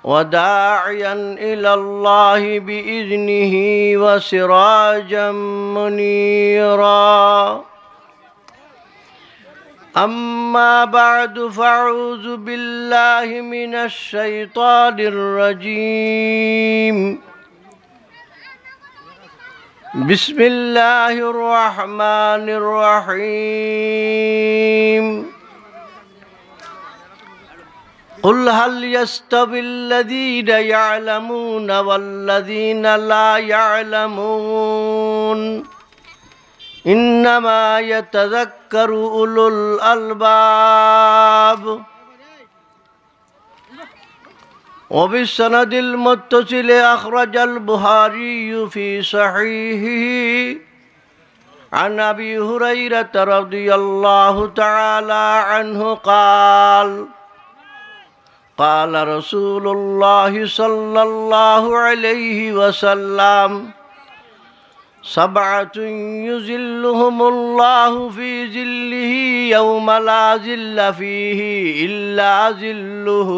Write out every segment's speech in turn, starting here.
وداعيا إلى الله بإذنه وسراجا منيرا. أما بعد فأعوذ بالله من الشيطان الرجيم. بسم الله الرحمن الرحيم. قل هل يستوي الذين يعلمون والذين لا يعلمون إنما يتذكر أولو الألباب. وبالسند المتصل أخرج البخاري في صحيحه عن أبي هريرة رضي الله تعالى عنه قال: قال رسول الله صلى الله عليه وسلم: سبعة يظلهم الله في ظله يوم لا ظل فيه إلا ظله: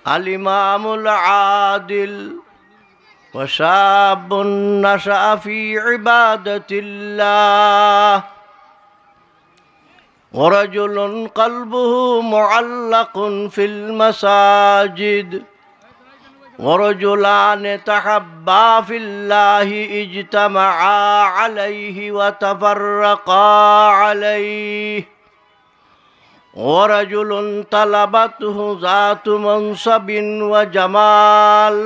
الإمام العادل، وشاب نشأ في عبادة الله، ورجل قلبه معلق في المساجد، ورجلان تحبا في الله اجتمعا عليه وتفرقا عليه، ورجل طلبته ذات منصب وجمال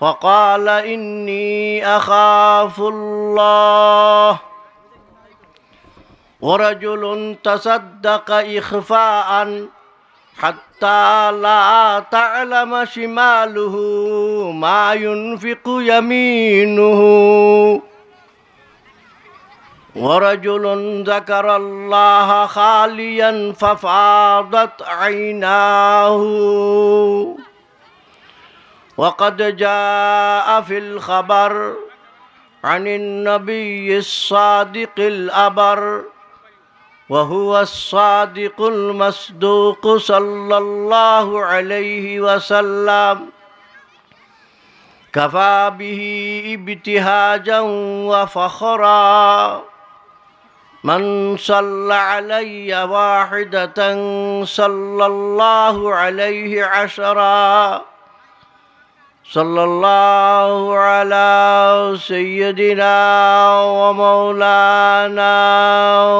فقال: إني أخاف الله، ورجل تصدق إخفاء حتى لا تعلم شماله ما ينفق يمينه، ورجل ذكر الله خاليا ففاضت عيناه. وقد جاء في الخبر عن النبي الصادق الأبر وهو الصادق المصدوق صلى الله عليه وسلم: كفى به ابتهاجا وفخرا من صلى علي واحدة صلى الله عليه عشرا. صلى الله على سيدنا ومولانا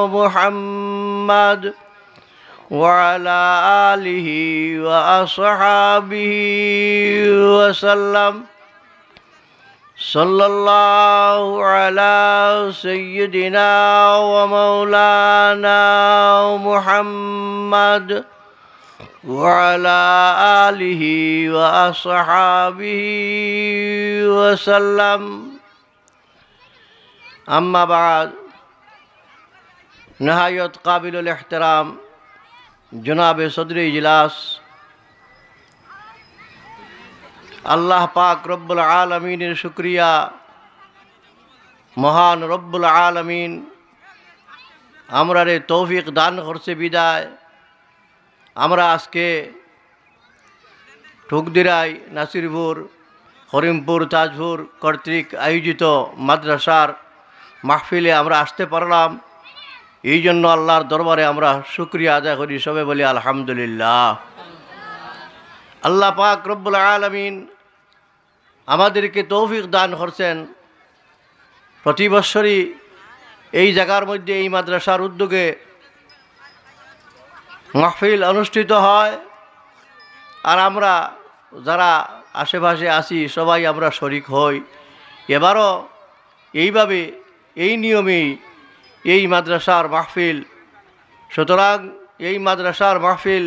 محمد وعلى آله وأصحابه وسلم. صلى الله على سيدنا ومولانا محمد وعلى آله وأصحابه وسلم. أما بعد، نهايت قابل الاحترام جناب صدر اجلاس আল্লাহ পাক রব্বুল আলামিনের শুকরিয়া। মহান রব্বুল আলামিন আমরারে তৌফিক দান করছে বিদায় আমরা আজকে ঠুকদিরাই নাসিরপুর করিমপুর তাজপুর কর্তৃক আয়োজিত মাদ্রাসার মাহফিলে আমরা আসতে পারলাম। এই জন্য আল্লাহর দরবারে আমরা শুকরিয়া আদায় করি, সবে বলি আলহামদুলিল্লাহ। আল্লাহ পাক রব্বুল আলামিন আমাদেরকে তৌফিক দান করছেন। প্রতি বৎসরই এই জায়গার মধ্যে এই মাদ্রাসার উদ্যোগে মাহফিল অনুষ্ঠিত হয়, আর আমরা যারা আশেপাশে আছি সবাই আমরা শরিক হই। এবারও এইভাবে এই নিয়মেই এই মাদ্রাসার মাহফিল। সুতরাং এই মাদ্রাসার মাহফিল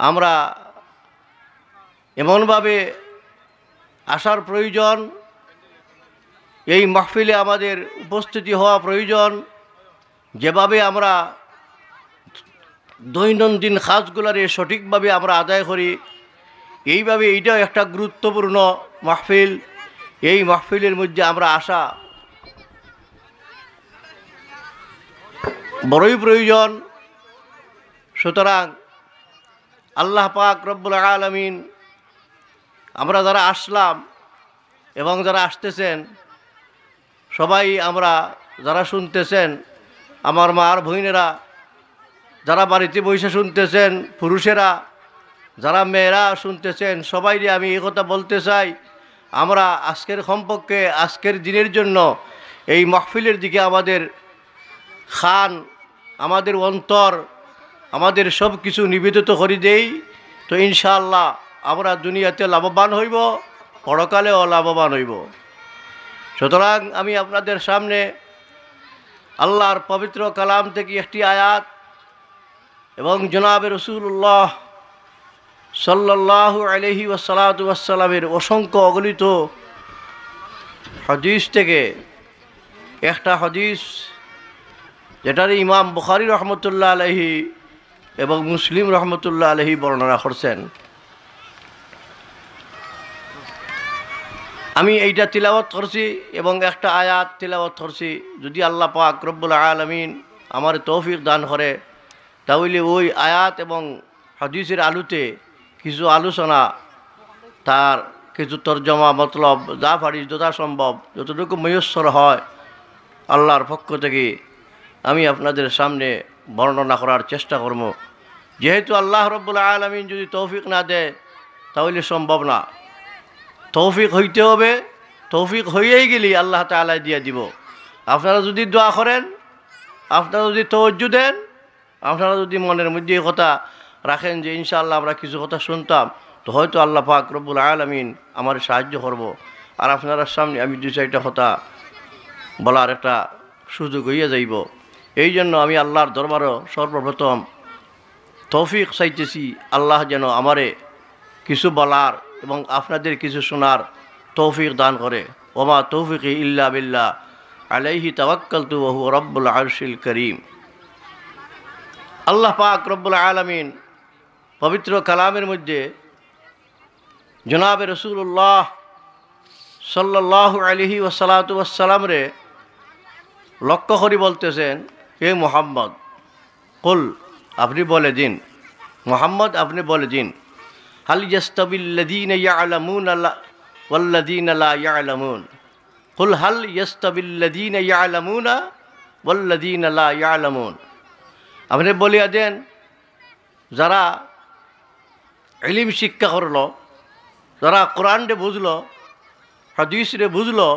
আমরা এমনভাবে আসার প্রয়োজন, এই মাহফিলে আমাদের উপস্থিতি হওয়া প্রয়োজন, যেভাবে আমরা দৈনন্দিন কাজগুলারে সঠিকভাবে আমরা আদায় করি। এইভাবে এইটাও একটা গুরুত্বপূর্ণ মাহফিল। এই মাহফিলের মধ্যে আমরা আসা বড়ই প্রয়োজন। সুতরাং আল্লাহ পাক রব্বুল আলামিন আমরা যারা আসলাম এবং যারা আসতেছেন সবাই আমরা যারা শুনতেছেন আমার মা আর বোনেরা যারা বাড়িতে বসে শুনতেছেন পুরুষেরা যারা মেয়েরা শুনতেছেন সবাইকে আমি এই কথা বলতে চাই আমরা আজকের সম্পর্কে আজকের দিনের জন্য এই মাহফিলের দিকে আমাদের খান আমাদের অন্তর আমাদের সব কিছু নিবেদিত করে দেই তো ইনশাআল্লাহ আমরা দুনিয়াতে লাভবান হইব পরকালেও লাভবান হইব। সুতরাং আমি আপনাদের সামনে আল্লাহর পবিত্র কালাম থেকে একটি আয়াত এবং জনাবে রাসূলুল্লাহ সাল্লাল্লাহু আলাইহি ওয়াসাল্লামের অসংখ্য অগণিত হাদিস থেকে একটা হাদিস যেটার ইমাম বুখারী রহমতুল্লাহ আলাইহি এবং মুসলিম রহমতুল্লাহ আলাইহি বর্ণনা করছেন। আমি এইটা তিলাওয়াত করছি এবং একটা আয়াত তিলাওয়াত করছি। যদি আল্লাহ পাক রব্বুল আলামিন আমার তৌফিক দান করে তাহলে ওই আয়াত এবং হাদিসের আলোতে কিছু আলোচনা তার কিছু তর্জমা মতলব যা পারি যথাসম্ভব যতটুকু ময়স্বর হয় আল্লাহর পক্ষ থেকে আমি আপনাদের সামনে বর্ণনা করার চেষ্টা করব। যেহেতু আল্লাহ রব্বুল আলামিন যদি তৌফিক না দেয় তাহলে সম্ভব না। তৌফিক হইতে হবে, তৌফিক হইয়াই গেলে আল্লাহ তাআলা দিয়ে দিব। আপনারা যদি দোয়া করেন, আপনারা যদি তওজ্জু দেন, আপনারা যদি মনের মধ্যে এই কথা রাখেন যে ইনশাআল্লাহ আমরা কিছু কথা শুনতাম তো হয়তো আল্লাহ পাক রব্বুল আলামিন আমার সাহায্য করব আর আপনার সামনে আমি দুই চারটা কথা বলার একটা সুযোগ হইয়া যাইব। এই জন্য আমি আল্লাহর দরবারও সর্বপ্রথম তৌফিক চাইতেছি আল্লাহ যেন আমারে কিছু বলার এবং আপনাদের কিছু শোনার তৌফিক দান করে। ওমা তৌফিকি ইল্লা বিল্লাহ আলাইহি তাওয়াক্কালতু ওয়া হুয়া রাব্বুল আরশিল কারীম। আল্লাহ পাক রব্বুল আলামিন পবিত্র কালামের মধ্যে জনাবে রাসূলুল্লাহ সাল্লাল্লাহু আলাইহি ওয়াসাল্লাম রে লক্ষ্য করে বলতেছেন, হে মুহাম্মদ কুল, আপনি বলে দিন, মুহাম্মদ আপনি বলে দিন, হাল ইয়াস্তাবিল্লাযীনা ইয়া'লামুনা ওয়াল্লাযীনা লা ইয়া'লামুন, কুল হাল ইয়াস্তাবিল্লাযীনা ইয়া'লামুনা ওয়াল্লাযীনা লা ইয়া'লামুন। আপনি বলিয়া দেন যারা ইলম শিক্ষা করল, যারা কোরআনরে বুঝলো, হাদিসরে বুঝলো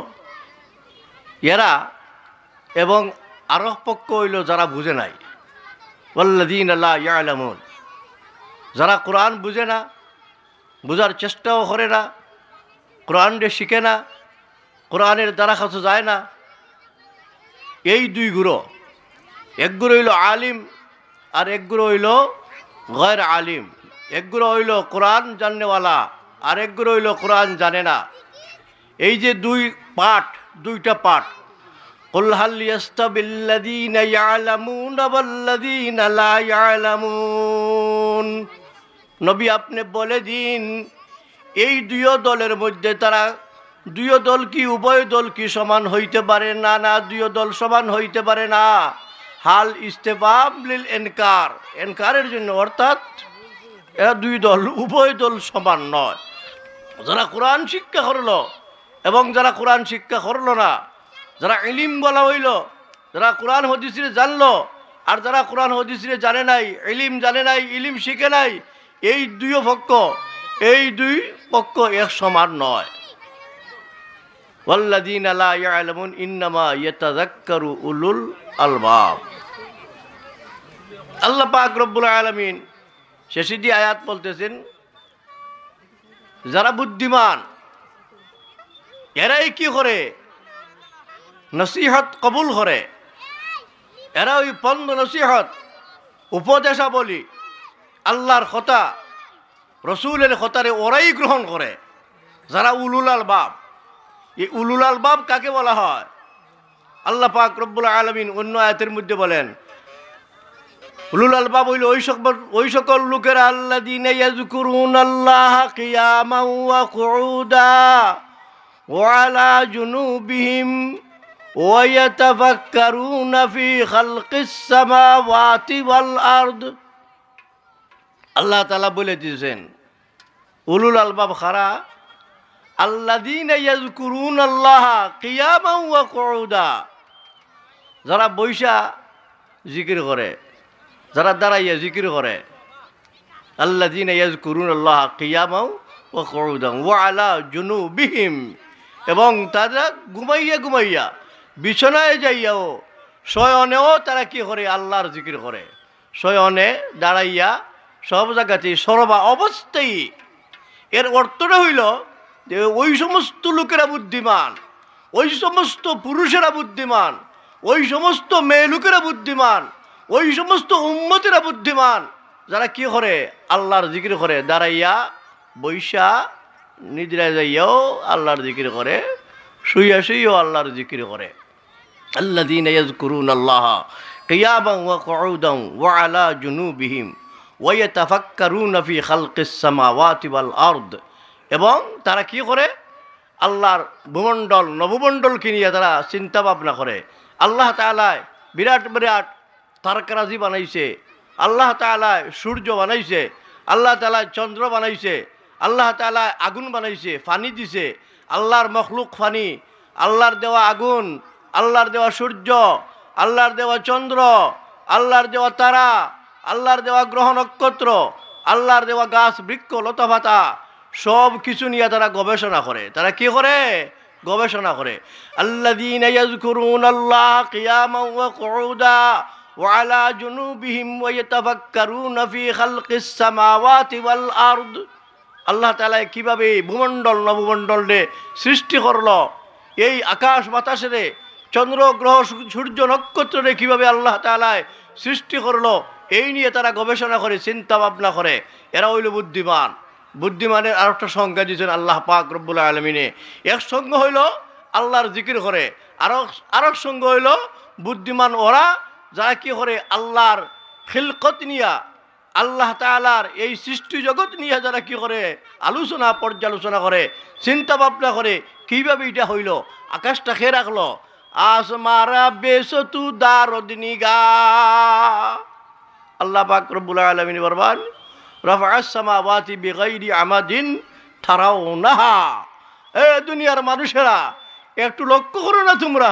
এরা এবং আরো পক্ষ হইল যারা বুঝে নাই, ওয়াল্লাযীনা লা ইয়া'লামুন, যারা কোরআন বুঝে না, বুঝার চেষ্টাও করে না, কোরআনরে শিখে না, কোরআনের দ্বারা কাছে যায় না। এই দুই গুরু, এক গুরু হইল আলিম আর এক গুরু হইল গয়র আলিম। এক গুরু হইল কোরআন জানেওয়ালা আর এক গুরু হইল কোরআন জানে না। এই যে দুই পাঠ, দুইটা পাঠ, কুল হাল ইয়াস্তাবিল্লাযীনা ইয়া'লামুনা ওয়াল্লাযীনা লা ইয়া'লামুন, নবী আপনি বলে দিন এই দুই দলের মধ্যে তারা দুই দল কি উভয় দল কি সমান হইতে পারে না? না, দুই দল সমান হইতে পারে না। হাল ইস্তেফাম লিল ইনকার, ইনকারের জন্য, অর্থাৎ এরা দুই দল উভয় দল সমান নয়। যারা কোরআন শিক্ষা করলো এবং যারা কোরআন শিক্ষা করলো না, যারা ইলিম বলা হইল, যারা কোরআন হাদিসে জানলো আর যারা কোরআন হাদিসে জানে নাই, ইলিম জানে নাই, ইলিম শিখে নাই, এই দুই পক্ষ এক সমান নয়। ওয়াল্লাযীনা লা ইয়া'লামুন ইন্নামা ইয়াতাযাক্কারু উলুল আলবাব। আল্লাহ পাক রব্বুল আলামিন শেষে দিয়ে আয়াত বলতেছেন, যারা বুদ্ধিমান এরাই কি করে? নসিহত কবুল করে। এরা ওই পন্দ নসিহত, উপদেশাবলী, আল্লাহর কথা, রসুলের কথারে ওরাই গ্রহণ করে, যারা উলুল আলবাব। এই উলুল আলবাব কাকে বলা হয়? আল্লাহ পাক রব্বুল আলামিন অন্য আয়াতের মধ্যে বলেন, উলুল আলবাব হইল ওই সকল লোকেরা আল্লাযীনা ইয়াযকুরুনাল্লাহা কিয়ামান ওয়া কুউদা ওয়া আলা জুনুবিহিম ওয়া ইয়াতাফাক্কারুনা ফি খালকিস সামাওয়াতি ওয়াল আরদ। আল্লাহ তাআলা বলে দিয়েছেন উলুল আলবাব খারা আল্লাযীনা ইয়াযকুরুনাল্লাহা কিয়ামান ওয়া কুউদা, যারা বৈশা জিকির করে, যারা দাঁড়াইয়া জিকির করে, আল্লাযীনা ইয়াযকুরুনাল্লাহা কিয়ামান ওয়া কুউদান ওয়া আলা জুনুবিহিম, এবং তারা ঘুমাইয়া ঘুমাইয়া বিছানায় যাইয়াও শয়নেও তারা কি করে আল্লাহর জিকির করে, শয়নে দাঁড়াইয়া সব জায়গাতেই সর্বা অবস্থায়। এর অর্থটা হইল যে ওই সমস্ত লোকেরা বুদ্ধিমান, ওই সমস্ত পুরুষেরা বুদ্ধিমান, ওই সমস্ত মেয়ে লোকেরা বুদ্ধিমান, ওই সমস্ত উম্মতেরা বুদ্ধিমান যারা কি করে আল্লাহর জিকির করে, দাঁড়াইয়া বৈশা নিদ্রায় যাইয়াও আল্লাহর জিকির করে, শুইয়া শুইয়াও আল্লাহর জিকির করে। আল্লাযীনা ইয়াযকুরুনাল্লাহা কিয়ামান ওয়া কুউদান ওয়া আলা জুনুবিহিম ওয়া ইয়াতাফাক্কারুনা ফি খালকিস সামাওয়াতি ওয়াল আরদ, এবং তারা কি করে আল্লাহর ভূমণ্ডল নবমণ্ডলকে নিয়ে তারা চিন্তা ভাবনা করে। আল্লাহ তাআলা বিরাট বিরাট তারকারাজি বানাইছে, আল্লাহ তাআলা সূর্য বানাইছে, আল্লাহ তাআলা চন্দ্র বানাইছে, আল্লাহ তাআলা আগুন বানাইছে, পানি দিছে, আল্লাহর মখলুক পানি, আল্লাহর দেওয়া আগুন, আল্লাহর দেওয়া সূর্য, আল্লাহর দেওয়া চন্দ্র, আল্লাহর দেওয়া তারা, আল্লাহর দেওয়া গ্রহ নক্ষত্র, আল্লাহর দেওয়া গাছ বৃক্ষ লতাপাতা সব কিছু নিয়ে তারা গবেষণা করে। তারা কি করে গবেষণা করে। আল্লাযীনা ইয়াযকুরুনাল্লাহা কিয়ামান ওয়া কুউদা ওয়া আলা জুনুবিহিম ওয়া ইয়াতাফাক্কারুনা ফি খালকিস সামাওয়াতি ওয়াল আরদ। আল্লাহ তাআলা কিভাবে ভূমণ্ডল নবমণ্ডলে সৃষ্টি করলো, এই আকাশ বাতাসে চন্দ্র গ্রহ সূর্য নক্ষত্রে কিভাবে আল্লাহ তাআলা সৃষ্টি করলো, এই নিয়ে তারা গবেষণা করে, চিন্তা ভাবনা করে। এরা হইল বুদ্ধিমান। বুদ্ধিমানের আর একটা সংজ্ঞা দিয়েছেন আল্লাহ পাক রব্বুল আলামিনে। এক সঙ্গ হইল আল্লাহর জিকির করে, আরেক সঙ্গ হইল বুদ্ধিমান ওরা যারা কি করে আল্লাহর খিলকত নিয়া, আল্লাহ তাআলার এই সৃষ্টি জগৎ নিয়ে যারা কি করে আলোচনা পর্যালোচনা করে, চিন্তা ভাবনা করে কীভাবে এটা হইল, আকাশটা খেয়ে রাখলো, আসমারা বেসতু দারদিনিগা। আল্লাহ পাক রব্বুল আলামিন বলবান রাফাআস সামাওয়াতি বিগাইরি আমাদিন তারাউনাহা। এ দুনিয়ার মানুষেরা একটু লক্ষ্য করো না তোমরা,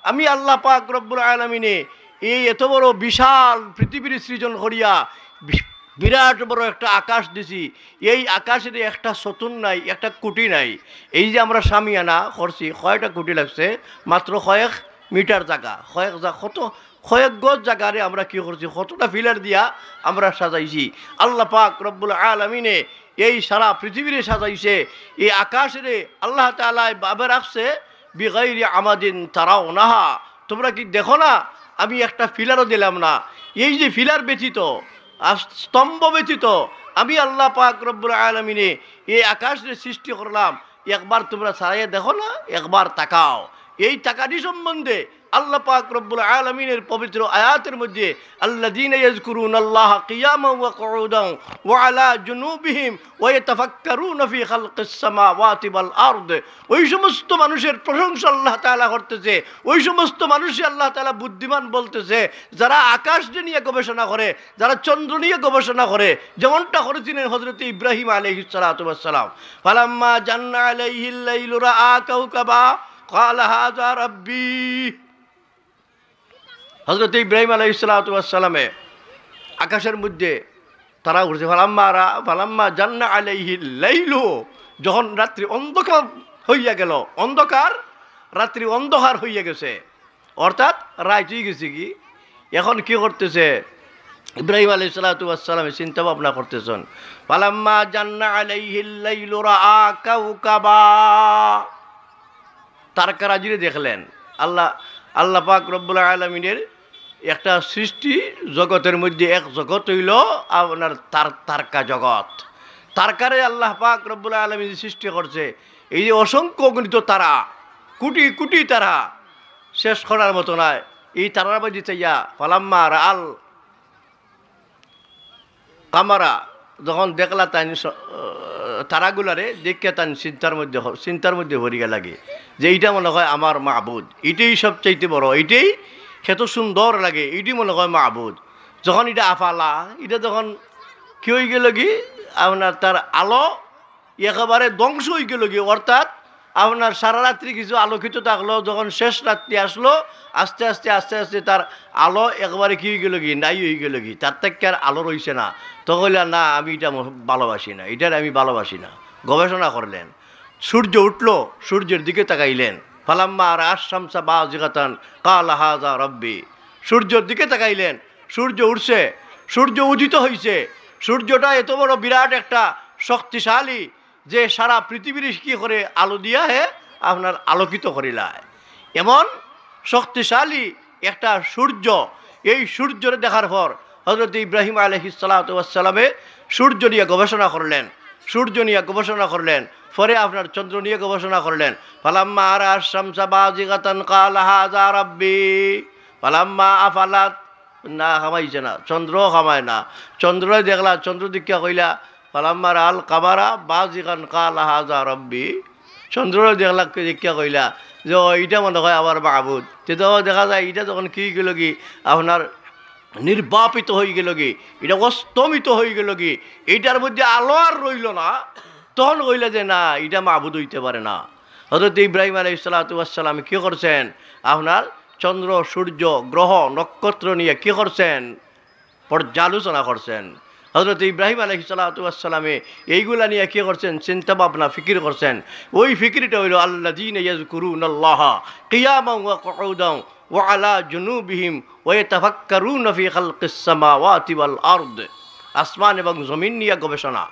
আমি আল্লাহ পাক রব্বুল আলামিনে এই এত বড় বিশাল পৃথিবীর সৃজন করিয়া বিরাট বড় একটা আকাশ দিছি, এই আকাশের একটা সতুন নাই, একটা কুটি নাই। এই যে আমরা সামিয়ানা করছি, কয়টা কুটি লাগছে, মাত্র কয়েক মিটার জায়গা, কয়েক গজ জায়গারে আমরা কি করছি, কতটা ফিলার দিয়া আমরা সাজাইছি। আল্লাহ পাক রব্বুল আলামিনে এই সারা পৃথিবীরে সাজাইছে, এই আকাশের আল্লাহ তাআলা বাবে রাখছে বিগাইরি আমাদিন তারাউনাহা। তোমরা কি দেখো না, আমি একটা ফিলারও দিলাম না। এই যে ফিলার ব্যতীত, স্তম্ভ ব্যতীত আমি আল্লাহ পাক রব্বুল আলামিনে এই আকাশের সৃষ্টি করলাম, একবার তোমরা ছাড়াইয়া দেখো না, একবার তাকাও। এই তাকানি সম্বন্ধে আল্লাহ পাক রব্বুল আলামিনের পবিত্র আয়াতের মধ্যে আল্লাযীনা ইয়াযকুরুনাল্লাহা কিয়ামান ওয়া কুউদান ওয়া আলা জুনুবিহিম ওয়া ইয়াতাফাক্কারুনা ফি খালকিস সামাওয়াতি ওয়াল আরদ, ওই সমস্ত মানুষের প্রশংসা আল্লাহ তাআলা করতেছে, ওই সমস্ত মানুষই আল্লাহ তাআলা বুদ্ধিমান বলতেছে যারা আকাশ নিয়ে গবেষণা করে, যারা চন্দ্র নিয়ে গবেষণা করে, যেমনটা করেছিলেন হযরত ইব্রাহিম আলাইহিস সালাতু ওয়াস সালাম। ফালাম্মা জান্না আলাইহিল লাইলু রাআ কাওকাবা ক্বালা হাযা রাব্বি। হযরত ইব্রাহিম আলাইহিস সালাতু ওয়াস সালামে আকাশের মধ্যে তারা উঠছে, ফালাম্মা জান্না আলাইহিল লাইলু, যখন রাত্রি অন্ধকার হইয়া গেল, অন্ধকার রাত্রি অন্ধকার হইয়া গেছে, অর্থাৎ রাত হয়ে গেছে। কি এখন কি করতেছে ইব্রাহিম আলাইহিস সালাতু ওয়াস সালাম, চিন্তা ভাবনা করতেছেন। ফালাম্মা জান্না আলাইহিল লাইলু রাআ কাওকাবা, তারকারাজিরে দেখলেন। আল্লাহ পাক রব্বুল আলামিনের একটা সৃষ্টি জগতের মধ্যে এক জগৎ হইল আপনার তারকা জগৎ। তারকারে আল্লাহ পাক রব্বুল আলামিন সৃষ্টি করছে, এই যে অসংখ্য অগণিত তারা, কোটি কোটি তারা, শেষ করার মতো নয়। এই তারার মধ্যে চাইয়া ফালাম্মা রাআল কামারা, যখন দেখলা তাই তারাগুলারে দেখে তান চিন্তার মধ্যে ভরিয়া লাগে যে এইটা মনে হয় আমার মাবুদ, এটাই সবচাইতে বড়, এইটাই খেত সুন্দর লাগে, এইটি মনে হয় মাবুদ। যখন এটা আফালা, এটা যখন কি হয়ে গেল কি আপনার তার আলো একেবারে ধ্বংস হয়ে গেল কি, অর্থাৎ আপনার সারা রাত্রি কিছু আলোকিত থাকলো, যখন শেষ রাত্রি আসলো আস্তে আস্তে আস্তে আস্তে তার আলো একবারে কী হয়ে গেল কি, নাই হয়ে গেল কি, তার থেকে আর আলো রইছে না। তখন না আমি এটা ভালোবাসি না, এটার আমি ভালোবাসি না। গবেষণা করলেন, সূর্য উঠলো, সূর্যের দিকে তাকাইলেন, ফালাম্মা আর আশামসা বা জিগাতান কালা হাজা রব্বি, সূর্যের দিকে তাকাইলেন, সূর্য উঠছে, সূর্য উদিত হয়েছে। সূর্যটা এত বড় বিরাট একটা শক্তিশালী যে সারা পৃথিবীর কী করে আলো দিয়া আপনার আলোকিত করিলায়, এমন শক্তিশালী একটা সূর্য। এই সূর্যরে দেখার পর হযরত ইব্রাহিম আলাইহিস সালাতু ওয়াস সালামে সূর্য নিয়ে গবেষণা করলেন, সূর্য নিয়ে গবেষণা করলেন, পরে আপনার চন্দ্র নিয়ে গবেষণা করলেন। ফালাম্মা আরা শামসা বাজিগাতান ক্বালা হাযা রাব্বি ফালাম্মা আফালাত, না খামাইছে না, চন্দ্র খামায় না, চন্দ্রই দেখলা, চন্দ্র দীক্ষা কইলা ফালাম্মা আল কামারা বাজিগান ক্বালা হাযা রাব্বি, চন্দ্র দেখলা দীক্ষা কইলা যে এইটা মনে হয় আমার মাহবুদ। তেটাও দেখা যায় এটা যখন কী গেল কি আপনার নির্বাপিত হয়ে গেল কি, এটা অস্তমিত হয়ে গেল কি, এইটার মধ্যে আলো আর রইল না, তখন কইলা যে না এটা মাহবুদ হইতে পারে না। হযরত ইব্রাহিম আলাইহিস সালাতু ওয়াস সালাম কী করছেন, আপনার চন্দ্র সূর্য গ্রহ নক্ষত্র নিয়ে কী করছেন, পর্যালোচনা করছেন। হযরত ইব্রাহিম আলাইহিস সালাতু ওয়াস সালামে এইগুলা নিয়ে কী করছেন, চিন্তা ভাবনা ফিকির করছেন। ওই ফিকিরটা হইল আল্লাযীনা ইয়াযকুরুনাল্লাহা কিয়ামান ওয়া কুউদান ওয়া আলা জুনুবিহিম ওয়া ইয়াতাফাক্কারুনা ফি খালকিস সামাওয়াতি ওয়াল আরদ। আসমান এবং জমিন নিয়ে গবেষণা।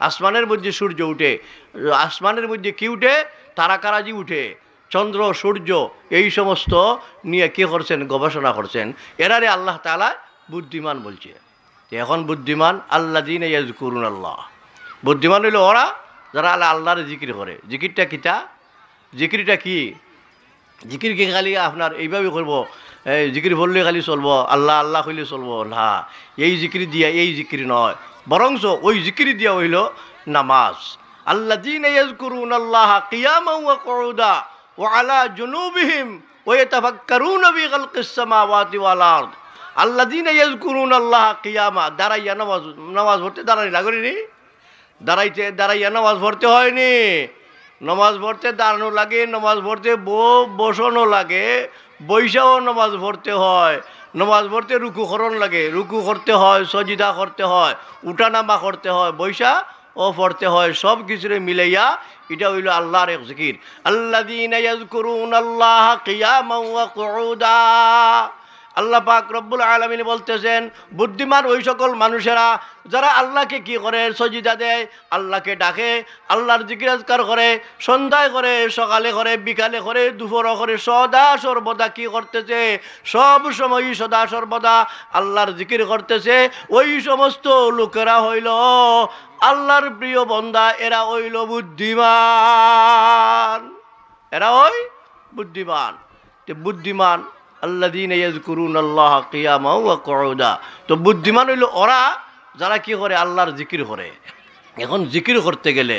আসমানের মধ্যে সূর্য উঠে, আসমানের মধ্যে কি উঠে, তারাকারাজি উঠে, চন্দ্র সূর্য এই সমস্ত নিয়ে কী করছেন, গবেষণা করছেন। এরারে আল্লাহ তাআলা বুদ্ধিমান বলছে। এখন বুদ্ধিমান আল্লাযীনা ইয়াযকুরুনাল্লাহ, বুদ্ধিমান হইল ওরা যারা আল্লাহর জিকির করে। জিকিরটা কিটা, জিকিরটা কি, জিকির কি খালি আপনার এইভাবে করবো, জিকির বললে খালি চলবো, আল্লাহ আল্লাহ হইলে চলবো না, এই জিকির দিয়া এই জিকির নয়, বরঞ্চ ওই জিকির দিয়া হইল নামাজ। আল্লাযীনা ইয়াযকুরুনাল্লাহা কিয়ামান ওয়া কুউদা ওয়া আলা জুনুবিহিম ওয়া ইয়াতাফাক্কারুনা ফি খালকিস সামাওয়াতি ওয়াল আরদ। আল্লাযীনা ইয়াযকুরুনাল্লাহা কিয়ামা, দাঁড়াইয়া নামাজ পড়তে দাঁড়ানি লাগেনি, দাঁড়াইয়া নামাজ পড়তে হয়নি, নামাজ পড়তে দাঁড়ানো লাগে, নামাজ পড়তে বসানো লাগে, বৈশাও নামাজ পড়তে হয়, নামাজ পড়তে রুকু করণ লাগে, রুকু করতে হয়, সজিদা করতে হয়, উঠানামা করতে হয়, বৈশা ও পড়তে হয়, সব কিছুরে মিলাইয়া এটা হইল আল্লাহর এক জিকির। আল্লাযীনা ইয়াযকুরুনাল্লাহা কিয়ামান ওয়া কুউদা। আল্লাহ পাক রব্বুল আলামিন বলতেছেন বুদ্ধিমান ওই সকল মানুষেরা যারা আল্লাহকে কি করে, সজিদা দেয়, আল্লাহকে ডাকে, আল্লাহর জিকির আজকার করে, সন্ধ্যায় করে, সকালে করে, বিকালে করে, দুপুরে করে, সদা সর্বদা কি করতেছে, সব সময় সদা সর্বদা আল্লাহর জিকির করতেছে। ওই সমস্ত লোকেরা হইল আল্লাহর প্রিয় বান্দা, এরা হইল বুদ্ধিমান, এরা ওই বুদ্ধিমান। বুদ্ধিমান আল্লাযীনা ইয়াযকুরুনাল্লাহা কিয়ামান ওয়া কুউদা, তো বুদ্ধিমান হইল ওরা যারা কি করে, আল্লাহর জিকির করে। এখন জিকির করতে গেলে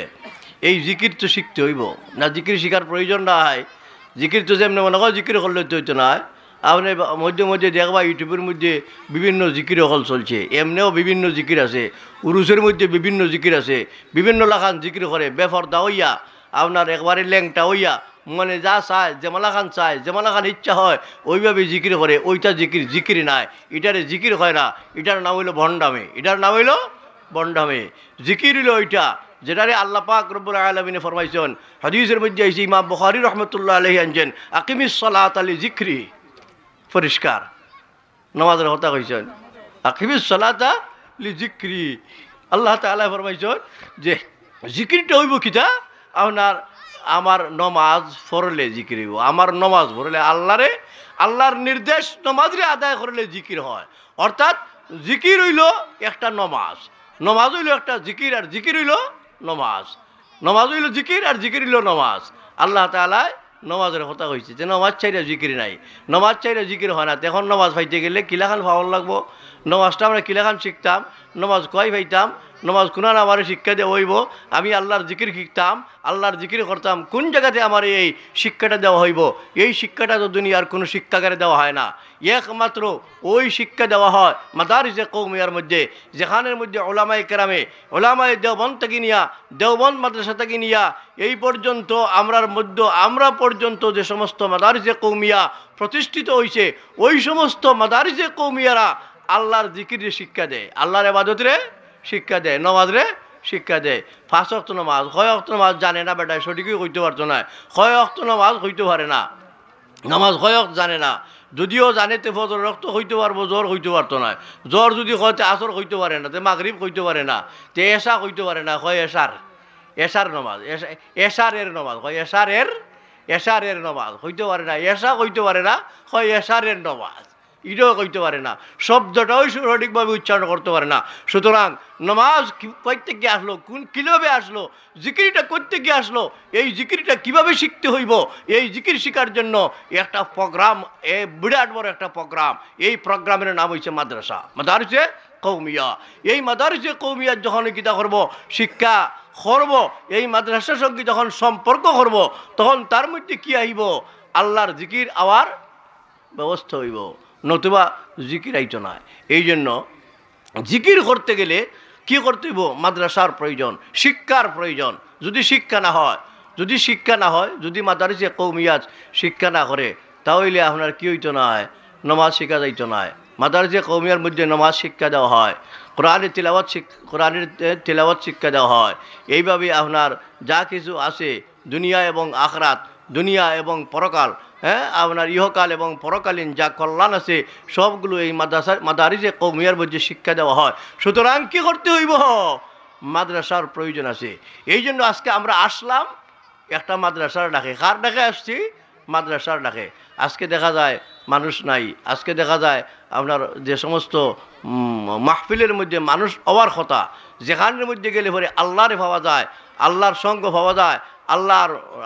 এই জিকির তো শিখতে হইব না, জিকির শিখার প্রয়োজন নাই। জিকির তো যেমন মনে করো জিকির করলে তো হইতো না, আপনি মধ্যে মধ্যে দেখবা ইউটিউবের মধ্যে বিভিন্ন জিকির হল চলছে, এমনিও বিভিন্ন জিকির আছে, উরুসের মধ্যে বিভিন্ন জিকির আছে, বিভিন্ন লাখান জিকির করে, বেফরদা হইয়া আপনার একবারে ল্যাংটা হইয়া, মানে যা চায় যেমালা খান চায়, যেমালা খান ইচ্ছা হয় ওইভাবে জিকির করে। ওইটা জিকির নাই, এটারে জিকির হয় না, এটার নাম হইল ভণ্ডামি, এটার নাম হইল ভণ্ডামি। জিকির হইল ওইটা যেটারে আল্লাহ পাক রব্বুল আলামিনে ফরমাইছেন, হাদিসের মধ্যে আইছে, ইমাম বুখারী রাহমাতুল্লাহ আলাইহি আনছেন, আকিমিস সালাতা লিযিকরি, পরিষ্কার নামাজের কথা কইছেন, আকিমিস সালাতা লিযিকরি। আল্লাহ তাআলা ফরমাইছেন যে জিকিরটা হইব কিটা, আপনার আমার নমাজ পড়লে জিকির হইব, আমার নমাজ পড়লে আল্লাহর নির্দেশ নমাজরে আদায় করলে জিকির হয়। অর্থাৎ জিকির হইল একটা নমাজ, নমাজ হইল একটা জিকির, আর জিকির হইল নমাজ, নমাজ হইল জিকির, আর জিকির হইল নমাজ। আল্লাহ তাআলা নমাজের কথা কইছে যে নমাজ চাইলে জিকির নাই, নমাজ চাইলে জিকির হয় না। এখন নমাজ পাইতে গেলে কিলাখান পাওয়ার লাগবো, নমাজটা আমরা কিলাখান শিখতাম, নমাজ কয় পাইতাম, নমাজ কোনান আমার শিক্ষা দেওয়া হইব, আমি আল্লাহর জিকির শিখতাম, আল্লাহর জিকির করতাম, কোন জায়গাতে আমার এই শিক্ষাটা দেওয়া হইব? এই শিক্ষাটা তো দুনিয়ার কোনো শিক্ষাগারে দেওয়া হয় না, একমাত্র ওই শিক্ষা দেওয়া হয় মাদারিসে কওমিয়ার মধ্যে, যেখানের মধ্যে ওলামায়ে কেরামে, ওলামায়ে দেওবন্দ থেকে নিয়া, দেওবন্দ মাদ্রাসা থেকে নিয়া এই পর্যন্ত আমরা পর্যন্ত যে সমস্ত মাদারিসে কওমিয়া প্রতিষ্ঠিত হয়েছে, ওই সমস্ত মাদারিসে কওমিয়ারা আল্লাহর জিকিরে শিক্ষা দেয়, আল্লাহর ইবাদতরে শিক্ষা দেয়, নমাজরে শিক্ষা দেয়। 5 ওয়াক্ত নামাজ, কয় ওয়াক্ত নামাজ জানে না বেটায়, সঠিকই কইতে পারতো না, কয় ওয়াক্ত নামাজ হইতে পারে না, নামাজ কয় ওয়াক্ত জানে না, যদিও জানে তে ফজর রক্ত হইতে পারবো, জ্বর হইতে পারতো না, জ্বর যদি হয় তে আসর হইতে পারে না, তে মাগরিব হইতে পারে না, তে এশা হইতে পারে না, কয় এশার নমাজ, এশারের নমাজ, কয় এশারের নমাজ হইতে পারে না, এশা হইতে পারে না, কয় এশারের নমাজ, এটাও কইতে পারে না, শব্দটাও সঠিকভাবে উচ্চারণ করতে পারে না। সুতরাং নমাজ করতে গিয়ে আসলো, কোন কিভাবে আসলো, জিকিরটা করতে গিয়ে আসলো, এই জিকিরটা কিভাবে শিখতে হইব, এই জিকির শিখার জন্য একটা প্রোগ্রাম, বিরাট বড় একটা প্রোগ্রাম, এই প্রোগ্রামের নাম হয়েছে মাদ্রাসা, মাদারিসে কওমিয়া। এই মাদারিসে কওমিয়ার যখন কিতা করব, শিক্ষা করব, এই মাদ্রাসার সঙ্গে যখন সম্পর্ক করব, তখন তার মধ্যে কি আইব, আল্লাহর জিকির আওয়ার ব্যবস্থা হইব, নতুবা জিকির আইতো না। এই জন্য জিকির করতে গেলে কি করতে হইব, মাদ্রাসার প্রয়োজন, শিক্ষার প্রয়োজন। যদি শিক্ষা না হয়, যদি মাদারিসে কওমিয়াত শিক্ষা না করে, তাহলে আপনার কি হইতো না, নমাজ শিক্ষা যাইতো না। মাদারিসে কওমিয়ার মধ্যে নমাজ শিক্ষা দেওয়া হয়, কোরআনের তিলাওয়াত শিক্ষা দেওয়া হয়। এইভাবে আপনার যা কিছু আছে দুনিয়া এবং আখরাত, দুনিয়া এবং পরকাল, আপনার ইহকাল এবং পরকালীন যা কল্যাণ আছে সবগুলো এই মাদারিসে কওমিয়ার মধ্যে শিক্ষা দেওয়া হয়। সুতরাং কি করতে হইব, মাদ্রাসার প্রয়োজন আছে। এই জন্য আজকে আমরা আসলাম একটা মাদ্রাসার ডাকে। কার ডাকে আসছি? মাদ্রাসার ডাকে। আজকে দেখা যায় মানুষ নাই, আজকে দেখা যায় আপনার যে সমস্ত মাহফিলের মধ্যে মানুষ হওয়ার কথা, যেখানের মধ্যে গেলে পরে আল্লাহরে পাওয়া যায়, আল্লাহর সঙ্গ পাওয়া যায়,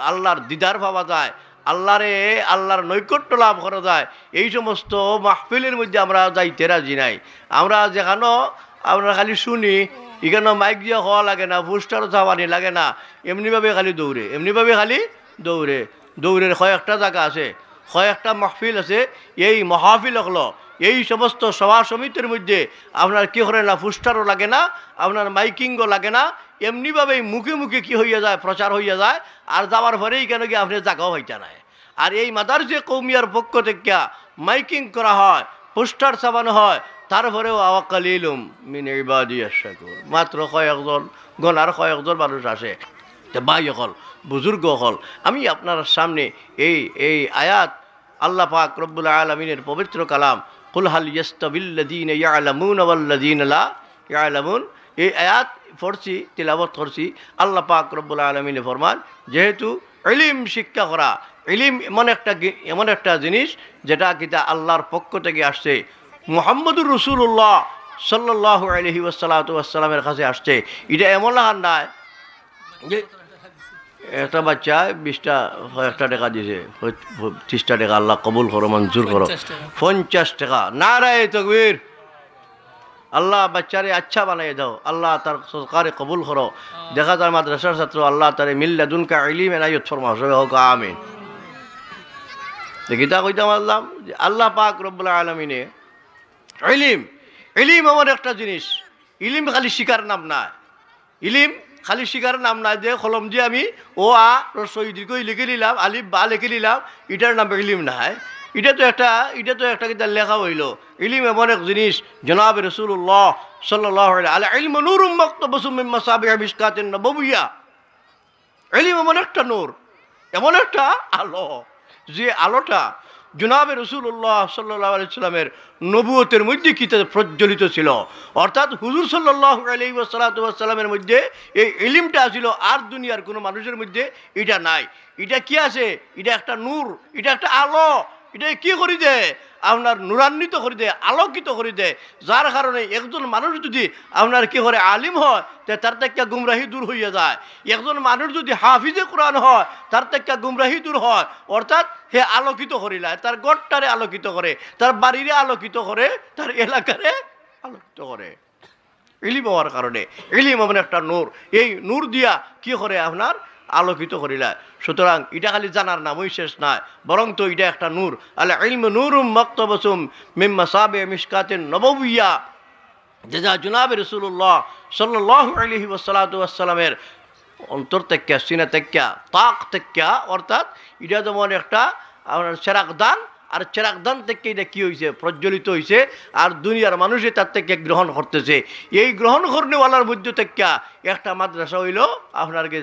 আল্লাহর দিদার পাওয়া যায়, আল্লাহর নৈকট্য লাভ করা যায়, এই সমস্ত মাহফিলের মধ্যে আমরা যাইতে রাজি নাই। আমরা যেখানে আমরা খালি শুনি, এখানে মাইক দিয়ে হওয়া লাগে না, পোস্টারও চাওয়ানি লাগে না, এমনিভাবে খালি দৌড়ের কয়েকটা জায়গা আছে, কয়েকটা মাহফিল আছে, এই মাহফিল হলো এই সমস্ত সভা সমিতির মধ্যে আপনার কি করে না, পোস্টারও লাগে না, আপনার মাইকিংও লাগে না, এমনিভাবেই মুখে মুখে কি হইয়া যায়, প্রচার হইয়া যায়, আর যাওয়ার পরেই কেন কি আপনি জায়গাও হইতে নাই। আর এই মাদারিসে কওমিয়ার পক্ষ থেকে মাইকিং করা হয়, পোস্টার ছাপানো হয়, তারপরেও আওয়াক্কালিলুম মিন ইবাদিয়াশ শাকুর, মাত্র কয়েকজন গণার কয়েকজন মানুষ আসে। ভাই হল, বুজুর্গ হল, আমি আপনার সামনে এই আয়াত, আল্লাহ পাক রব্বুল আলামিনের পবিত্র কালাম, কুল হাল ইয়াস্তাবিল্লাযীনা ইয়ালামুনা ওয়াল্লাযীনা লা ইয়ালামুন, এই আয়াত পড়ছি, তিলাওয়াত করছি। আল্লাহ পাক রব্বুল আলামিনে ফরমান, যেহেতু ইলম শিক্ষা করা, ইলম এমন একটা জিনিস যেটা কিতা আল্লাহর পক্ষ থেকে আসছে, মুহাম্মদুর রাসূলুল্লাহ সাল্লাল্লাহু আলাইহি ওয়াসাল্লামের কাছে আসছে। এটা এমন লাগান নাই যে একটা বাচ্চা 20টা টাকা দিয়েছে, 30টা টাকা আল্লাহ কবুল করো, মঞ্জুর করো, 50 টাকা, নারায়ে তাকবীর, আল্লাহ বাচ্চারে আচ্ছা বানাই দাও, আল্লাহ তার সরকারে কবুল করো। দেখা যায় মাদ্রাসার ছাত্র, আল্লাহ তারে মিল্লাদুনকা ইলমান আয়াত ফরমাও, সবাই হোক আমিন। দেখিতা কইতাম আল্লাহ পাক রব্বুল আলামিনে ইলম এমন একটা জিনিস, ইলম খালি শিকার নাম না, ইলিম খালি শিকার নাম না, যে কলম দিয়ে আমি ও আ রসই দীর্ঘ লিখে নিলাম, আলিফ বা লিখে নিলাম, এটার নাম ইলিম নাই। এটা তো একটা কিতা লেখা হইল। ইলিম এমন এক জিনিস, জনাব রাসূলুল্লাহ সাল্লাল্লাহু আলাইহি ইলম নূরুম মাকতুবুম মিন মাসাবিহ মিশকাতিন নববিয়্যা। ইলিম এমন একটা নূর, এমন একটা আলো, যে আলোটা জনাব রাসূলুল্লাহ সাল্লাল্লাহু আলাইহি সাল্লামের নবুয়তের মধ্যে কি প্রজ্বলিত ছিল, অর্থাৎ হুজুর সাল্লাল্লাহু আলাইহি ওয়াসাল্লামের মধ্যে এই ইলমটা ছিল, আর দুনিয়ার কোনো মানুষের মধ্যে এটা নাই। এটা কি আছে? এটা একটা নূর, এটা একটা আলো, এটা কি করে দেয়, আপনার নূরান্বিত করে দেয়, আলোকিত করে দেয়, যার কারণে একজন মানুষ যদি আপনার কি করে আলিম হয়, তার থেকে গুমরাহি দূর হইয়া যায়। একজন মানুষ যদি হাফিজে কোরআন হয়, তার থেকে গুমরাহি দূর হয়, অর্থাৎ হে আলোকিত করিলায়, তার গড়টারে আলোকিত করে, তার বাড়িরে আলোকিত করে, তার এলাকারে আলোকিত করে। ইলিম হওয়ার কারণে, ইলিম এমন একটা নূর, এই নূর দিয়া কি করে আপনার আলোকিত করিলা। সুতরাং এটা খালি জানার নামই শেষ নয়, বরং তো এটা একটা নূর। আল ইলমু নূরুম মাকতাবাসুম মিন মাসাবি মিশকাতিন নববিয়্যা, যেটা জনাবে রাসূলুল্লাহ সাল্লাল্লাহু আলাইহি ওয়াসাল্লামের অন্তর থেকে, সিনা থেকে, তাক থেকে, অর্থাৎ এটা যেমন একটা আপনার চেরাগদান, আর চেরাগদান থেকে এটা কী হয়েছে, প্রজ্বলিত হয়েছে, আর দুনিয়ার মানুষে তার থেকে গ্রহণ করতেছে। এই গ্রহণ করনেওয়ালার মধ্য থেকে একটা মাদ্রাসা হইল আপনার কি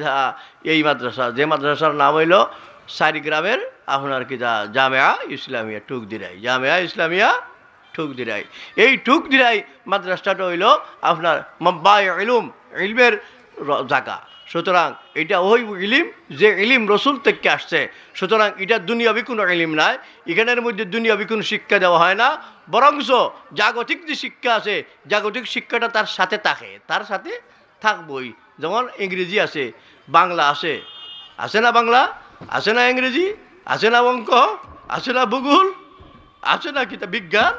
এই মাদ্রাসা, যে মাদ্রাসার নাম হইল সারিগ্রামের আপনার কি জামিয়া ইসলামিয়া টুকদিরাই, জামিয়া ইসলামিয়া টুকদিরাই। এই টুকদিরাই মাদ্রাসাটা হইল আপনার মাব্বায়ে ইলম, ইলমের জায়গা। সুতরাং এটা ওই ইলিম যে ইলিম রসুল থেকে আসছে। সুতরাং এটা দুনিয়াবি কোনো ইলিম নাই, এখানের মধ্যে দুনিয়াবি কোনো শিক্ষা দেওয়া হয় না, বরঞ্চ জাগতিক যে শিক্ষা আছে, জাগতিক শিক্ষাটা তার সাথে থাকে, তার সাথে থাকবই। যেমন ইংরেজি আছে, বাংলা আছে, আছে না বাংলা, আছে না ইংরেজি, আছে না অঙ্ক, আছে না ভূগোল, আছে না কিতা বিজ্ঞান,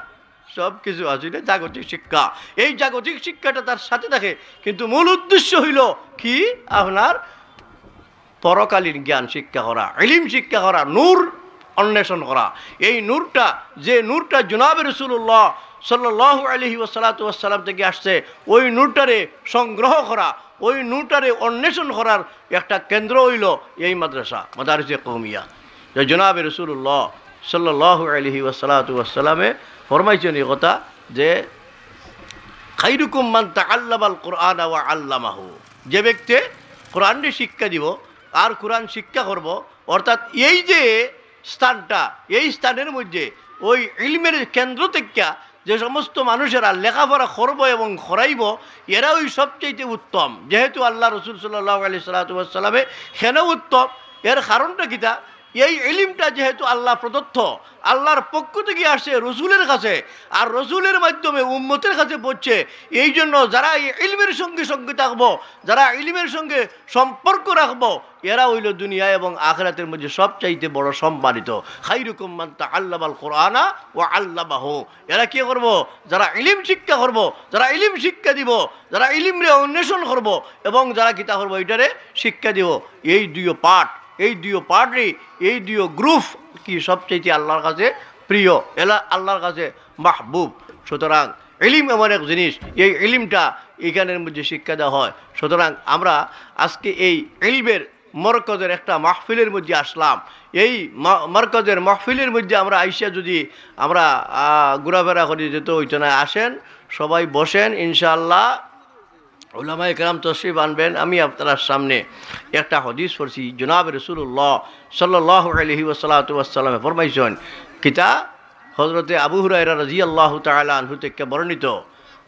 সব কিছু আছে। এটা জাগতিক শিক্ষা, এই জাগতিক শিক্ষাটা তার সাথে থাকে, কিন্তু মূল উদ্দেশ্য হইল কি আপনার পরকালীন জ্ঞান শিক্ষা করা, ইলিম শিক্ষা করা, নূর অন্বেষণ করা। এই নূরটা, যে নূরটা জনাবে রাসূলুল্লাহ সাল্লাল্লাহু আলাইহি ওয়াসাল্লাম থেকে আসছে, ওই নূরটারে সংগ্রহ করা, ওই নূরটারে অন্বেষণ করার একটা কেন্দ্র হইল এই মাদ্রাসা, মাদারিসে কওমিয়া। যে জনাবে রাসূলুল্লাহ সাল্লাল্লাহু আলাইহি ওয়াসাল্লামে ফরমাইছেন এই কথা যে খাইরুকুম মান তাআল্লামাল কুরআন ওয়া আল্লামাহু, যে ব্যক্তি কোরআনকে শিক্ষা দিব আর কোরআন শিক্ষা করব, অর্থাৎ এই যে স্থানটা, এই স্থানের মধ্যে ওই ইলমের কেন্দ্র থেকে যে সমস্ত মানুষেরা লেখাপড়া করব এবং করাইব, এরা ওই সবচেয়ে উত্তম। যেহেতু আল্লাহ রসুল সাল্লাল্লাহু আলাইহি সাল্লামে কেন উত্তম, এর কারণটা কিতা, এই ইলিমটা যেহেতু আল্লাহ প্রদত্ত, আল্লাহর পক্ষ থেকে আসে রসুলের কাছে, আর রসুলের মাধ্যমে উম্মতের কাছে পড়ছে, এই জন্য যারা এই ইলমের সঙ্গে সঙ্গে থাকবো, যারা ইলমের সঙ্গে সম্পর্ক রাখবো, এরা হইল দুনিয়া এবং আখিরাতের মধ্যে সবচাইতে বড় সম্মানিত। খাইরুকুম মান তাআল্লামাল কুরআনা ওয়া আল্লামাহু, এরা কি করব, যারা ইলিম শিক্ষা করব, যারা ইলিম শিক্ষা দিব, যারা ইলিমরে অন্বেষণ করব এবং যারা কিতা করব এটারে শিক্ষা দিব। এই দুই পাঠ, এই দুই পার্টি, এই দুই গ্রুপ কি সবচেয়ে আল্লাহর কাছে প্রিয়, এলা আল্লাহর কাছে মাহবুব। সুতরাং ইলিম এমন এক জিনিস, এই ইলিমটা এখানের মধ্যে শিক্ষা দেওয়া হয়। সুতরাং আমরা আজকে এই ইলমের মরকজের একটা মাহফিলের মধ্যে আসলাম। এই মরকজের মাহফিলের মধ্যে আমরা আইসা যদি আমরা ঘোরাফেরা করি যেতে হইতো না, আসেন সবাই বসেন, ইনশাআল্লাহ উলামায়ে কেরাম তশরিফ আনবেন। আমি আপনার সামনে একটা হাদিস পড়ছি, জনাব রাসূলুল্লাহ সাল্লাল্লাহু আলাইহি ওয়াসাল্লামে ফরমাইছেন, কিতা হযরতে আবু হুরায়রা রাদিয়াল্লাহু তাআলা আনহু থেকে বর্ণিত,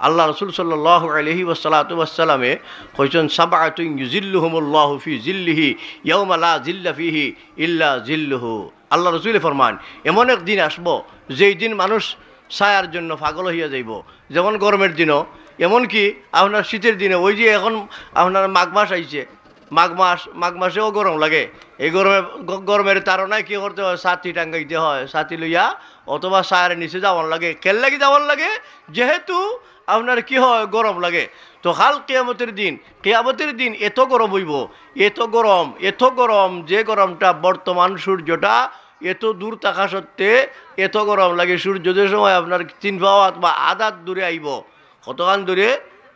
আল্লাহ রসুল সাল্লাল্লাহু আলাইহি ওয়াসাল্লামে কইছেন, সাবআতুন ইউজিল্লুহুমুল্লাহু ফি জিল্লিহি ইয়াওমা লা জিল্লা ফিহি ইল্লা জিল্লুহু। আল্লাহ রসুলে ফরমান, এমন এক দিন আসবো যেই দিন মানুষ ছায়ার জন্য পাগল হইয়া যাইব। যেমন গরমের দিনও, এমনকি আপনার শীতের দিনে, ওই যে এখন আপনার মাঘ মাস আইছে, মাঘ মাসেও গরম লাগে। এই গরমের তাড়নায় কী করতে হয়, ছাতি টাঙ্গাইতে হয়, ছাতি লইয়া অথবা ছায়ার নিচে যাওয়ার লাগে। কেল লাগি যাওয়ার লাগে, যেহেতু আপনার কি হয়, গরম লাগে। তো হাল কিয়ামতের দিন এত গরম হইব, এত গরম যে গরমটা বর্তমান সূর্যটা এত দূর থাকা সত্ত্বে এত গরম লাগে। সূর্য যে সময় আপনার 3 পাওয়াত বা আধার দূরে আইব, কতখান দূরে,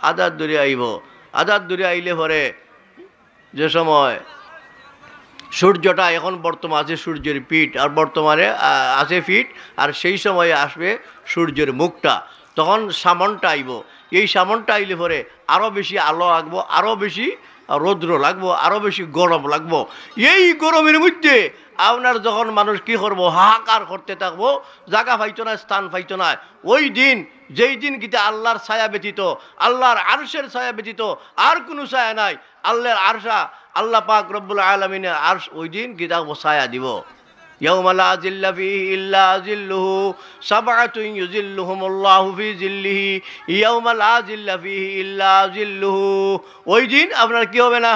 আধার দূরে আইব। আধার দূরে আইলে পরে যে সময় সূর্যটা এখন বর্তমান আছে সূর্যের পিঠ, আর বর্তমানে আছে ফিট, আর সেই সময়ে আসবে সূর্যের মুখটা, তখন সামনটা আইব। এই সামনটা আইলে পরে আরও বেশি আলো লাগবো, আরও বেশি রৌদ্র লাগবো, আরও বেশি গরম লাগবো। এই গরমের মধ্যে আপনার যখন মানুষ কি করবো, হাহাকার করতে থাকবো, জায়গা পাইতো না, স্থান পাইতো না। ওই দিন, যেই দিন কিতা আল্লাহর ছায়া ব্যতীত, আল্লাহর আরশের ছায়া ব্যতীত আর কোনো ছায়া নাই, আল্লাহর আরশা, আল্লাহ পাক রব্বুল আলামিনের আরশ ওই দিন কিতা ছায়া দিব। ইয়াউমা লা জিল্লা ফিহি ইল্লা জিল্লুহু সাবআতুন ইউজিল্লুহুমুল্লাহু ফি জিল্লিহি ইয়াউমা লা জিল্লা ফিহি ইল্লা জিল্লুহু। ওই দিন আপনার কি হবে না,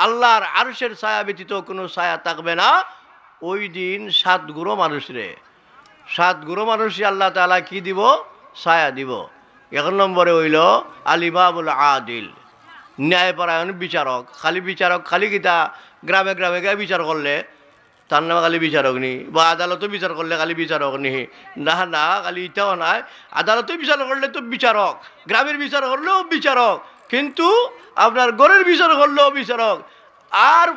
আল্লাহর আরশের ছায়া ব্যতীত কোনো ছায়া থাকবে না। ওই দিন 7 গুঁড়ো মানুষে আল্লাহ তাআলা কি দিব, ছায়া দিব। এক নম্বরে হইল আলিমামুল আদিল, ন্যায়পরায়ণ বিচারক। খালি বিচারক খালি কিতা গ্রামে গ্রামে গিয়ে বিচার করলে তার নামে খালি বিচারক নি, বা আদালতও বিচার করলে খালি বিচারক নি, না না, খালি ইটাও নাই। আদালতে বিচার করলে তো বিচারক, গ্রামের বিচার করলেও বিচারক, কিন্তু আপনার গড়ের বিচার করলেও বিচারক। আর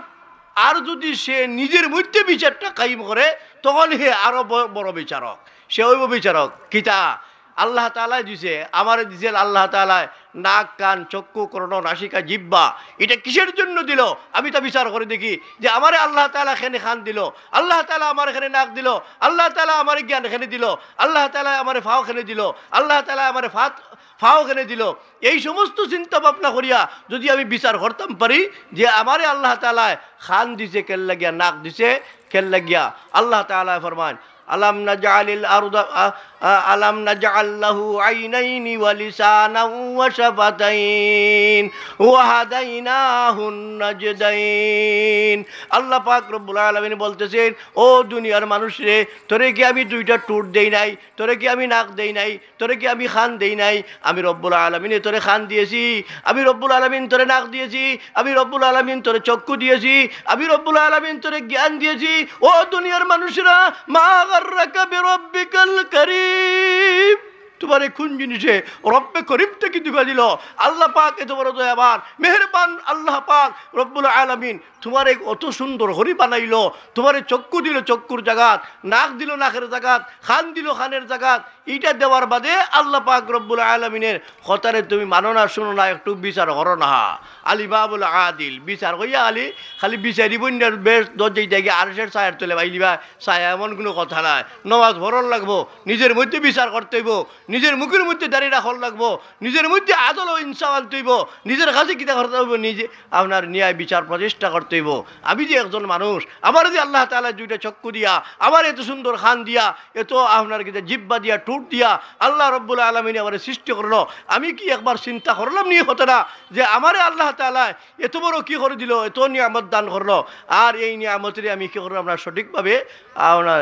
আর যদি সে নিজের মধ্যে বিচারটা কায়েম করে তখন হে আরো বড় বিচারক, সে হইব বিচারক। কিতা আল্লাহ তাআলা দিছে, আমার দিছে আল্লাহ তাআলা নাক কান চক্ষু কর্ণ নাসিকা জিহ্বা। এটা কিসের জন্য দিল? আমি তা বিচার করে দেখি যে আমারে আল্লাহ তাআলা এখানে খান দিল, আল্লাহ তাআলা আমার এখানে নাক দিল, আল্লাহ তাআলা আমার জ্ঞান এখানে দিল, আল্লাহ তাআলা আমার ফাও এখানে দিল, আল্লাহ তাআলা আমার ফাও এখানে দিল। এই সমস্ত চিন্তা ভাবনা করিয়া যদি আমি বিচার করতাম পারি যে আমারে আল্লাহ তাআলা খান দিছে কেন লাগিয়া, নাক দিছে কেন লাগিয়া, আল্লাহ তাআলা ফরমান আলাম নাজআলিল আরদা আলাম নাজআল লাহু আইনাইনি ওয়া লিসানান ওয়া শাফাতাইন ওয়া হাদাইনাহুন নাজদাইন। আল্লাহ পাক রব্বুল আলামিন বলতেছেন, ও দুনিয়ার মানুষ রে, তোরে কি আমি দুইটা টুট দেই নাই? তোরে কি আমি নাক দেই নাই? তোরে কি আমি খান দেই নাই? আমি রব্বুল আলামিন তোরে খান দিয়েছি, আমি রব্বুল আলামিন তোরে নাক দিয়েছি, আমি রব্বুল আলামিন তোরে চক্ষু দিয়েছি, আমি রব্বুল আলামিন তোরে জ্ঞান দিয়েছি। ও দুনিয়ার মানুষরা, মা গাররাকা বিরব্বিকাল কারীম, তোমার কোন জিনিসে রব্বে করিমটা কি দিবা দিল? আল্লাহ পাক এত বড় দয়াবান মেহেরবান আল্লাহ পাক রব্বুল আলামিন তোমার অত সুন্দর হরি বানাইল, তোমার চক্ষু দিল চক্ষুর জাগাত, নাক দিল নাকের জাগাত, খান দিল খানের জাগাত। এইটা দেওয়ার বাদে আল্লাহ পাক রব্বুল আলামিনের কথারে তুমি মানো না, শুনো না, একটু বিচার করো না। আলিমামুল আদিল, বিচার কইয়া আলি খালি বিচারি বন্যার বেশ দরজাই দেখে আরশের ছায়ার তোলে বাইলিবা ছায়া, এমন কোনো কথা নাই। নমাজ ভরণ লাগবো, নিজের মধ্যে বিচার করতে হইব, নিজের মুখের মধ্যে দাঁড়িয়ে রাখল লাগবো, নিজের মধ্যে আদল ও ইনসাফ আনতে হইব, নিজের কাছে কিতা করতে হইব, নিজে আপনার ন্যায় বিচার প্রচেষ্টা করতে হইব। আমি যে একজন মানুষ, আমার যে আল্লাহ তাআলা দুইটা চক্ষু দিয়া, আমার এত সুন্দর খান দিয়া, এত আপনার কিতা জিহ্বা দিয়া, ঠোঁট দিয়া আল্লাহ রব্বুল আলামিন আমার সৃষ্টি করলো, আমি কি একবার চিন্তা করলাম নিয়ে হতো না যে আমারে আল্লাহ তাআলা এত বড় কি করে দিল, এত নিয়ামত দান করলো, আর এই নিয়ামতের আমি কি করলাম না সঠিকভাবে আপনার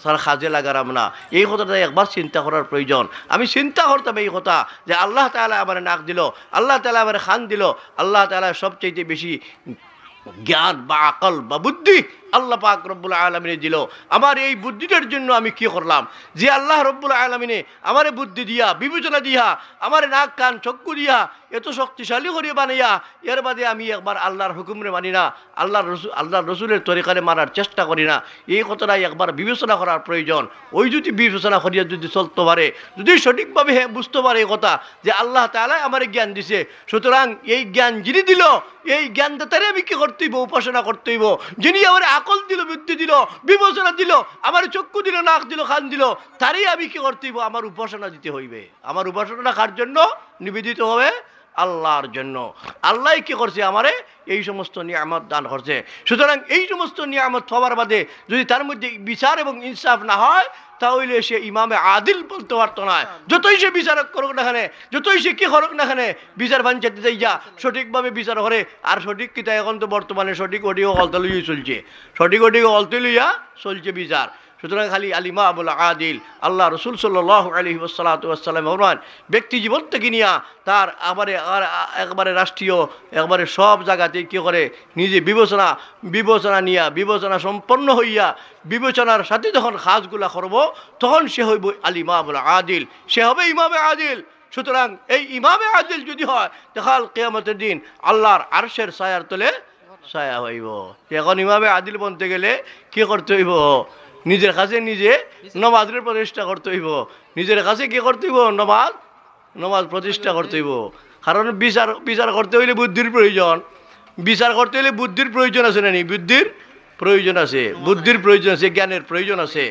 তার কাজে লাগালাম না। এই কথাটা একবার চিন্তা করার প্রয়োজন। আমি চিন্তা করতাম এই কথা যে আল্লাহ তাআলা আমার নাক দিল, আল্লাহ তাআলা আমার খান দিল, আল্লাহ তাআলা সবচেয়ে বেশি জ্ঞান বা আকল বা বুদ্ধি আল্লাহ পাক রব্বুল আলামিনে দিল। আমার এই বুদ্ধিটার জন্য আমি কি করলাম যে আল্লাহ রব্বুল আলামিনে আমারে বুদ্ধি দিয়া, বিবেচনা দিয়া, আমার নাক কান চক্ষু দিয়া এত শক্তিশালী করে বানাইয়া, এর বাদে আমি একবার আল্লাহর হুকুমরে মানি না, আল্লাহর রসুলের তরিকারে মানার চেষ্টা করি না। এই কথাটাই একবার বিবেচনা করার প্রয়োজন। ওই যদি বিবেচনা করিয়া যদি চলতে পারে, যদি সঠিকভাবে বুঝতে পারে এই কথা যে আল্লাহ তাআলা আমার জ্ঞান দিছে, সুতরাং এই জ্ঞান যিনি দিল, এই জ্ঞানদাতারে আমি কি করতে হইব, উপাসনা করতে হইব। যিনি আমার আকল দিল, বুদ্ধি দিল, বিবেচনা দিল, আমার চক্ষু দিল, নাক দিল, খান দিল, তারই আমি কি করতে হইব, আমার উপাসনা দিতে হইবে। আমার উপাসনা কার জন্য নিবেদিত হবে? আল্লাহর জন্য। আল্লাহ কি করছে, আমারে এই সমস্ত নিয়ামত দান করছে। সুতরাং এই সমস্ত নিয়ামত হওয়ার বাদে যদি তার মধ্যে বিচার এবং ইনসাফ না হয়, তাহলে সে ইমামে আদিল বলতে পারতো না। যতই সে বিচার করুক না খানে, যতই সে কি করুক না খানে, বিচার পঞ্চায়েতে যাই যা সঠিকভাবে বিচার করে। আর সঠিক কিতা এখন তো বর্তমানে সঠিক অডিও অলতে লইয়া চলছে, সঠিক অডিও অলতে লইয়া চলছে বিচার। সুতরাং খালি আলিমামুল আদিল, আল্লাহ রসুল সাল্লাল্লাহু আলাইহি ওয়াসাল্লাম ফরমান, ব্যক্তি জীবন থেকে নিয়া তার একবারে রাষ্ট্রীয় একবারে সব জায়গাতে কী করে নিজে বিবেচনা নিয়া, বিবেচনা সম্পন্ন হইয়া, বিবেচনার সাথে যখন কাজগুলা করব, তখন সে হইব আলিমামুল আদিল, সে হবে ইমামে আদিল। সুতরাং এই ইমামে আদিল যদি হয়, তখন কিয়ামতের দিন আল্লাহর আরশের ছায়ার তলে ছায়া হইব। এখন ইমামে আদিল বনতে গেলে কি করতে হইব? নিজের কাছে নিজে নমাজের প্রতিষ্ঠা করতে হইব, নিজের কাছে কি করতে হইব? নমাজ প্রতিষ্ঠা করতে হইব। কারণ বিচার করতে হইলে বুদ্ধির প্রয়োজন, বিচার করতে হইলে বুদ্ধির প্রয়োজন আছে না? বুদ্ধির প্রয়োজন আছে, বুদ্ধির প্রয়োজন আছে, জ্ঞানের প্রয়োজন আছে।